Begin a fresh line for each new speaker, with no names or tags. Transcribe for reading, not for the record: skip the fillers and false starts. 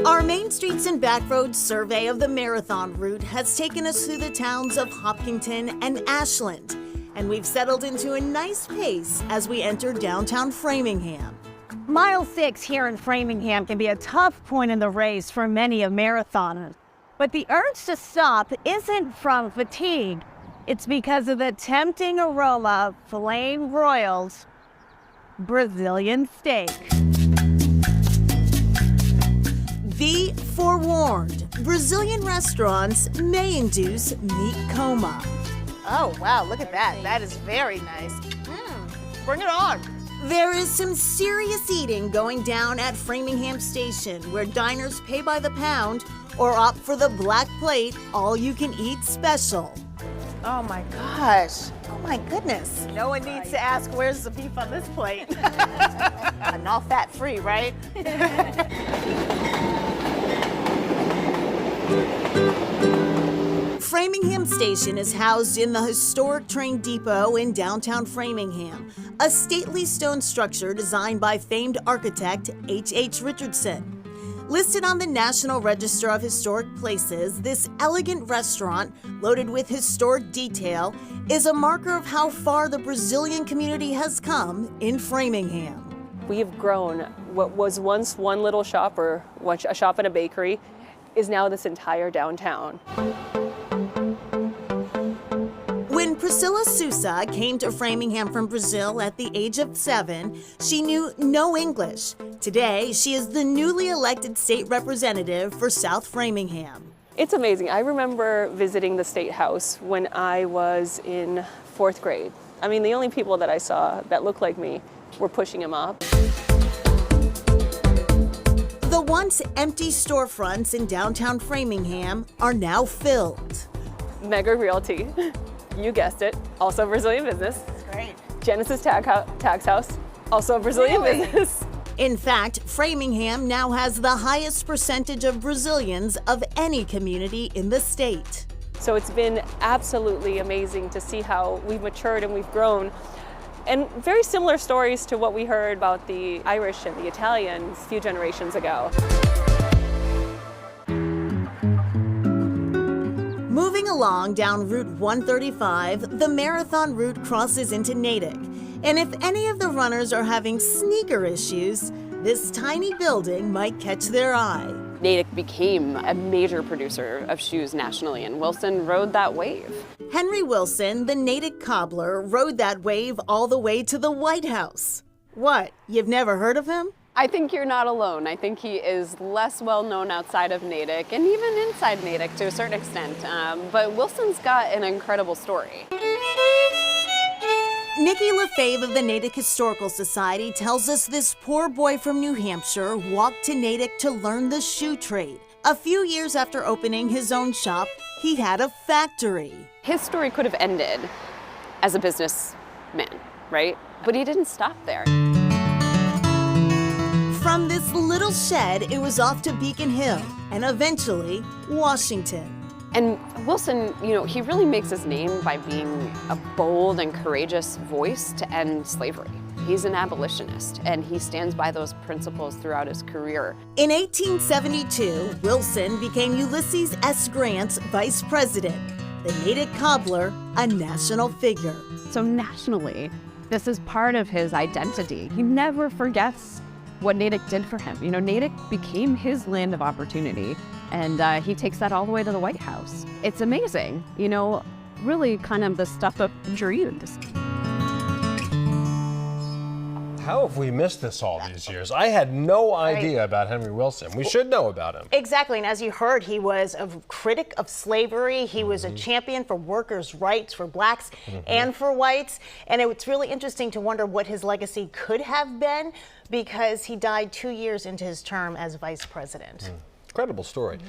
Our Main Streets and Backroads survey of the marathon route has taken us through the towns of Hopkinton and Ashland, and we've settled into a nice pace as we enter downtown Framingham.
Mile 6 here in Framingham can be a tough point in the race for many of marathoners. But the urge to stop isn't from fatigue. It's because of the tempting aroma of Filet Royal's Brazilian steak.
Be forewarned, Brazilian restaurants may induce meat coma.
Oh, wow, look at that. That is very nice. Bring it on.
There is some serious eating going down at Framingham Station, where diners pay by the pound or opt for the black plate, all-you-can-eat special.
Oh my gosh. Oh my goodness. No one needs to ask, where's the beef on this plate? And all fat-free, right?
Framingham Station is housed in the historic train depot in downtown Framingham, a stately stone structure designed by famed architect H.H. Richardson. Listed on the National Register of Historic Places, this elegant restaurant, loaded with historic detail, is a marker of how far the Brazilian community has come in Framingham.
We've grown. What was once one little shop or a shop and a bakery is now this entire downtown.
When Priscilla Sousa came to Framingham from Brazil at the age of 7, she knew no English. Today, she is the newly elected state representative for South Framingham.
It's amazing. I remember visiting the State House when I was in 4th grade. I mean, the only people that I saw that looked like me were pushing him up.
The once empty storefronts in downtown Framingham are now filled.
Mega Realty, you guessed it, also a Brazilian business.
Great.
Genesis Tax House, also a Brazilian business.
In fact, Framingham now has the highest percentage of Brazilians of any community in the state.
So it's been absolutely amazing to see how we've matured and we've grown. And very similar stories to what we heard about the Irish and the Italians a few generations ago.
Moving along down Route 135, the marathon route crosses into Natick. And if any of the runners are having sneaker issues, this tiny building might catch their eye.
Natick became a major producer of shoes nationally, and Wilson rode that wave.
Henry Wilson, the Natick cobbler, rode that wave all the way to the White House. What, you've never heard of him?
I think you're not alone. I think he is less well known outside of Natick and even inside Natick to a certain extent. But Wilson's got an incredible story.
Nikki Lefebvre of the Natick Historical Society tells us this poor boy from New Hampshire walked to Natick to learn the shoe trade. A few years after opening his own shop, he had a factory.
His story could have ended as a businessman, right? But he didn't stop there.
From this little shed, it was off to Beacon Hill and eventually Washington.
And Wilson, he really makes his name by being a bold and courageous voice to end slavery. He's an abolitionist, and he stands by those principles throughout his career.
In 1872, Wilson became Ulysses S. Grant's vice president, the Natick cobbler, a national figure.
So nationally, this is part of his identity. He never forgets what Natick did for him. Natick became his land of opportunity, and he takes that all the way to the White House. It's amazing, really kind of the stuff of dreams.
How have we missed this all these years? I had no idea about Henry Wilson. We should know about him.
Exactly, and as you heard, he was a critic of slavery. He was a champion for workers' rights for blacks and for whites. And it's really interesting to wonder what his legacy could have been, because he died 2 years into his term as vice president.
Incredible story.